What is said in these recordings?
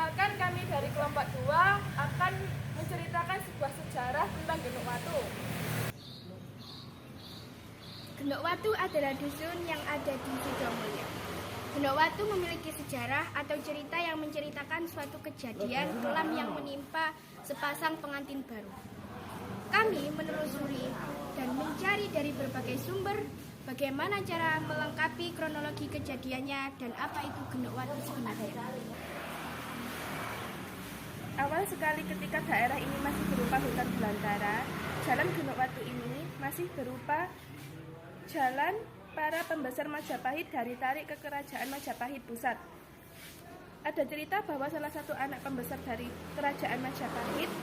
Perkenalkan, kami dari kelompok 2 akan menceritakan sebuah sejarah tentang Genuk Watu. Genuk Watu adalah dusun yang ada di Sidomulyo. Genuk Watu memiliki sejarah atau cerita yang menceritakan suatu kejadian kelam yang menimpa sepasang pengantin baru. Kami menelusuri dan mencari dari berbagai sumber bagaimana cara melengkapi kronologi kejadiannya dan apa itu Genuk Watu sebenarnya. Awal sekali ketika daerah ini masih berupa hutan belantara, jalan Genuk Watu ini masih berupa jalan para pembesar Majapahit dari Tarik ke Kerajaan Majapahit Pusat. Ada cerita bahwa salah satu anak pembesar dari Kerajaan Majapahit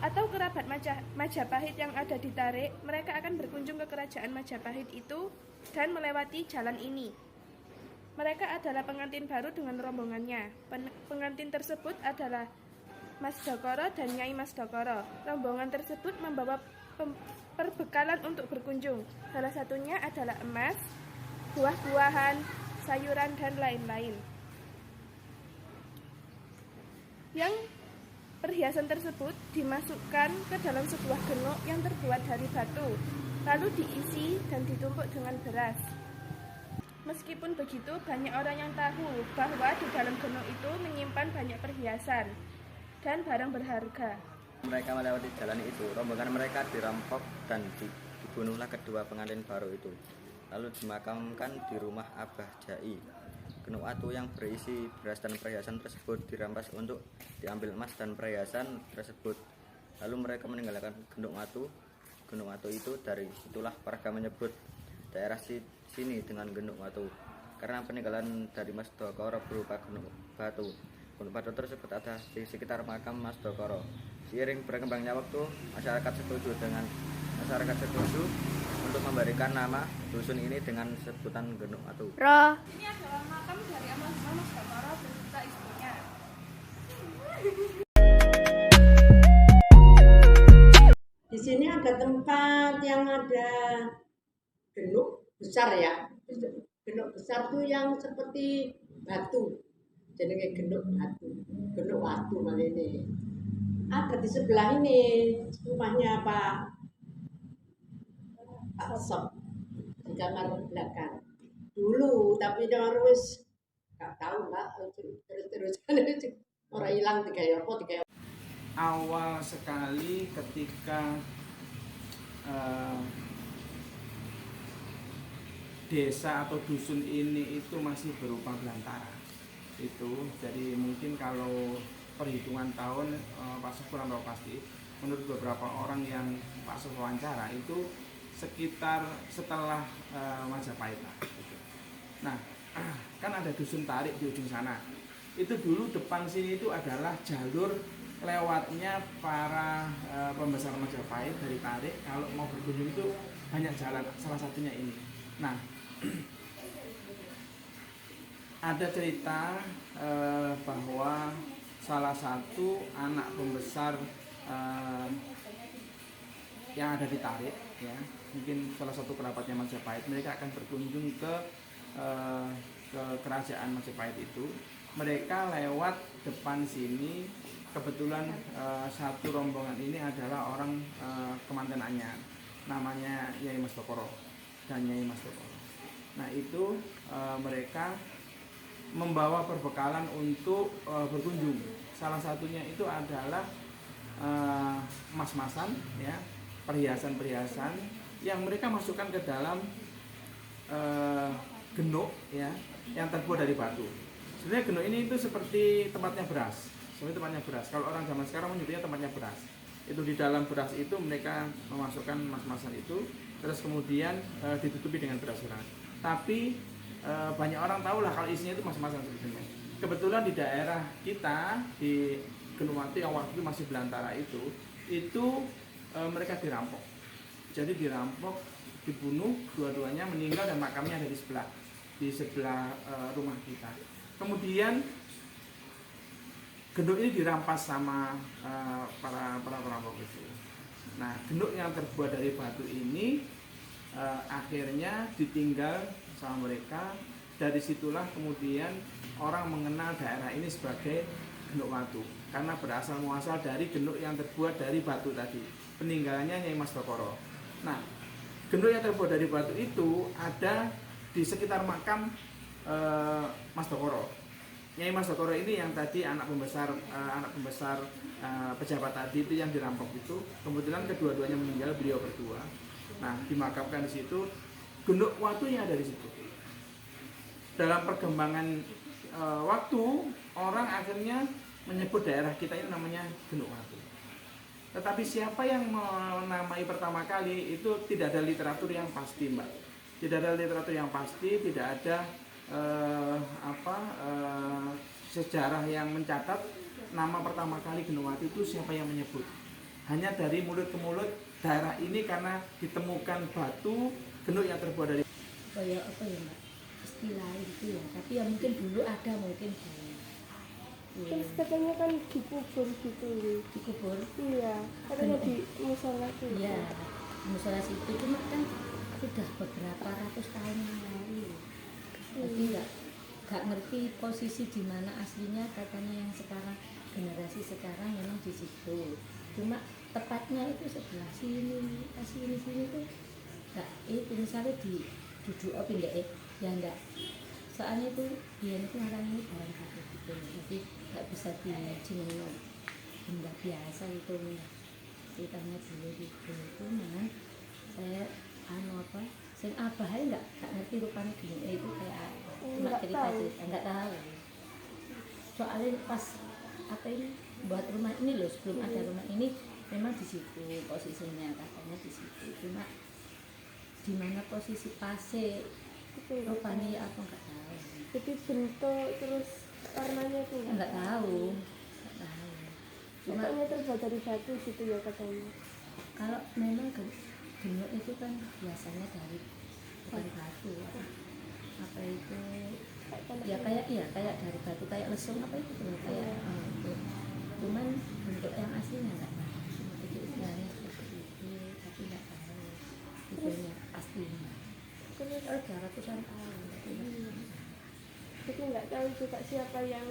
atau kerabat Majapahit yang ada di Tarik, mereka akan berkunjung ke Kerajaan Majapahit itu dan melewati jalan ini. Mereka adalah pengantin baru dengan rombongannya. Pengantin tersebut adalah Mas Dokoro dan Nyai Mas Dokoro. Rombongan tersebut membawa perbekalan untuk berkunjung. Salah satunya adalah emas, buah-buahan, sayuran, dan lain-lain. Yang perhiasan tersebut dimasukkan ke dalam sebuah genuk yang terbuat dari batu, lalu diisi dan ditumpuk dengan beras. Meskipun begitu, banyak orang yang tahu bahwa di dalam genuk itu menyimpan banyak perhiasan dan barang berharga. Mereka melewati jalan itu, rombongan mereka dirampok dan dibunuhlah kedua pengantin baru itu. Lalu dimakamkan di rumah Abah Jai. Genuk Watu yang berisi beras dan perhiasan tersebut dirampas untuk diambil emas dan perhiasan tersebut. Lalu mereka meninggalkan Genuk Watu. Genuk Watu itu dari itulah warga menyebut daerah sini dengan Genuk Watu karena peninggalan dari Mas Dokoro berupa genuk batu. Genuk batu tersebut ada di sekitar makam Mas Dokoro. Seiring berkembangnya waktu, masyarakat setuju untuk memberikan nama dusun ini dengan sebutan Genuk Watu. Ini adalah makam dari Mas Dokoro beserta istrinya. Di sini ada tempat yang ada genuk besar ya. Genuk besar tuh yang seperti batu. Jadi kayak genuk batu, Genuk Watu malah ini. Ada di sebelah ini rumahnya Pak Sok di kamar belakang. Dulu tapi udah harus nggak tahu lah terus orang hilang tiga apa. Awal sekali ketika desa atau dusun ini itu masih berupa belantara itu, jadi mungkin kalau perhitungan tahun Pak Sof kurang tahu pasti, menurut beberapa orang yang Pak Sof wawancara itu sekitar setelah Majapahit lah gitu. Nah kan ada dusun Tarik di ujung sana, itu dulu depan sini itu adalah jalur lewatnya para pembesar Majapahit dari Tarik. Kalau mau berkunjung itu banyak jalan, salah satunya ini. Nah ada cerita bahwa salah satu anak pembesar yang ada di Tarik, ya, mungkin salah satu kerabatnya Majapahit, mereka akan berkunjung ke kerajaan Majapahit itu. Mereka lewat depan sini. Kebetulan satu rombongan ini adalah orang kemanten anyar, namanya Nyai Mas Dokoro dan Nyai Mas Dokoro. Nah itu mereka membawa perbekalan untuk berkunjung. Salah satunya itu adalah emas-emasan, ya, perhiasan-perhiasan yang mereka masukkan ke dalam genuk, ya, yang terbuat dari batu. Sebenarnya genuk ini itu seperti tempatnya beras. Kalau orang zaman sekarang menyebutnya tempatnya beras. Itu di dalam beras itu mereka memasukkan emas-emasan itu, terus kemudian ditutupi dengan beras keras. Tapi banyak orang tahu lah kalau isinya itu emas-emasan sebetulnya. Kebetulan di daerah kita di Genuk Watu yang waktu itu masih belantara itu mereka dirampok. Jadi dirampok, dibunuh, dua-duanya meninggal dan makamnya ada di sebelah rumah kita. Kemudian genuk ini dirampas sama para perampok itu. Nah, genuk yang terbuat dari batu ini akhirnya ditinggal sama mereka. Dari situlah kemudian orang mengenal daerah ini sebagai Genuk Watu karena berasal muasal dari genuk yang terbuat dari batu tadi, peninggalannya Nyai Mas Dokoro. Nah, genuk yang terbuat dari batu itu ada di sekitar makam Mas Dokoro. Nyai Mas Dokoro ini yang tadi anak pembesar pejabat tadi itu yang dirampok itu, kebetulan kedua-duanya meninggal, beliau berdua. Nah, dimakamkan di situ, genuk watunya ada di situ. Dalam perkembangan waktu, orang akhirnya menyebut daerah kita ini namanya Genuk Watu. Tetapi siapa yang menamai pertama kali itu tidak ada literatur yang pasti, Mbak. Tidak ada literatur yang pasti, tidak ada sejarah yang mencatat nama pertama kali Genuk Watu itu siapa yang menyebut. Hanya dari mulut ke mulut, daerah ini karena ditemukan batu genuk yang terbuat dari kayak apa ya Mbak, istilah itu ya, tapi ya mungkin dulu ada, mungkin Terus katanya kan dikubur gitu. dikubur. Iya, katanya di musola tuh. Iya, musola situ cuma kan sudah beberapa ratus tahun yang lalu. Jadi nggak ngerti posisi di mana aslinya, katanya yang sekarang generasi sekarang memang di situ. Cuma tepatnya itu sebelah sini tuh nggak, itu misalnya di duduk apa enggak ya enggak. Soalnya itu dia itu orang ini barang satu gitu, jadi nggak bisa dijinjing benda biasa itu. Ceritanya dulu gitu, cuman saya sing abah nggak ngerti rupanya gini itu kayak apa. Cuma cerita nggak tahu. Soalnya pas ini buat rumah ini loh, sebelum ada rumah ini memang di situ posisinya, katanya di situ. Cuma di mana posisi pasnya rupanya ya apa nggak tahu. Jadi bentuk terus warnanya tuh Nggak tahu. Cuma katanya terbuat dari batu gitu ya katanya. kalau memang genuk itu kan biasanya dari bukan batu, apa itu ya kayak dari batu, kayak lesung apa itu kayak itu. Cuman bentuk yang aslinya nggak tahu. Itu istilahnya seperti itu, tapi nggak tahu bentuknya pastinya. Terus Udah ratusan tahun. kita nggak tahu juga siapa yang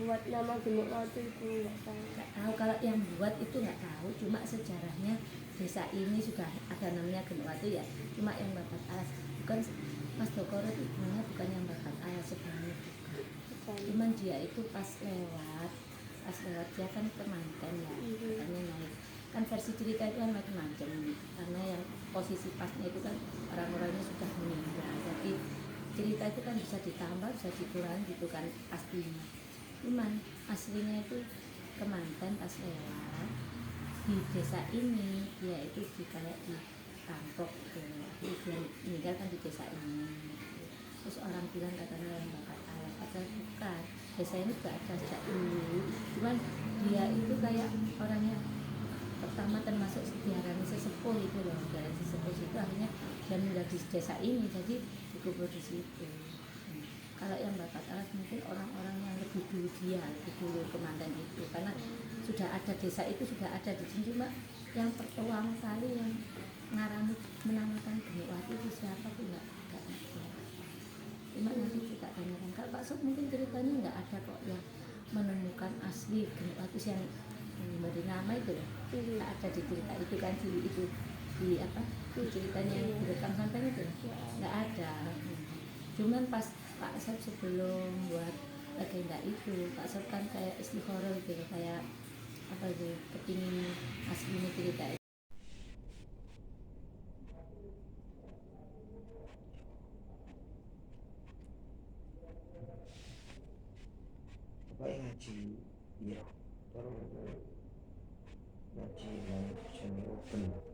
buat nama Genuk Watu itu, nggak tahu. Nggak tahu kalau yang buat itu, nggak tahu. Cuma sejarahnya desa ini sudah ada namanya Genuk Watu ya. Cuma yang bakat alas bukan Mas Dokoro itu, bukan yang bakat alas sebenarnya bukan. Cuman dia itu pas lewat dia kan kemanten ya, katanya naik. Kan versi cerita itu kan macam-macam, karena yang posisi pasnya itu kan orang-orangnya sudah meninggal. Jadi cerita itu kan bisa ditambah, bisa dikurangi gitu kan pastinya. Cuman aslinya itu kemanten pas lewat di desa ini, dia itu kayak dirampok gitu. Jadi dia meninggal kan di desa ini. Terus orang bilang katanya yang bakat alas, padahal bukan. Desa ini juga ada sejak dulu. Cuman dia itu kayak orangnya pertama termasuk diarani sesepuh itu loh, diarani sesepuh itu akhirnya dia meninggal di desa ini, jadi dikubur di situ. Kalau yang bakat alas mungkin orang-orang yang lebih dulu kemanten itu, karena sudah ada desa itu, sudah ada di sini. Cuma yang pertama kali yang ngarani menamakan Genuk Watu itu siapa tuh nggak ngerti. Cuma nanti kita tanyakan kalau Pak Sob, mungkin ceritanya nggak ada kok yang menemukan asli Genuk Watu yang memberi nama itu loh. Nggak ada di cerita itu kan, di ceritanya yang direkam sampai itu nggak ada. Cuman pas Pak Sob sebelum buat legenda itu, Pak Sob kan kayak istikharah gitu, kayak apa itu, kepingin aslinya cerita itu. Bapak yang ngaji, iya, terus ngaji yang jenis open.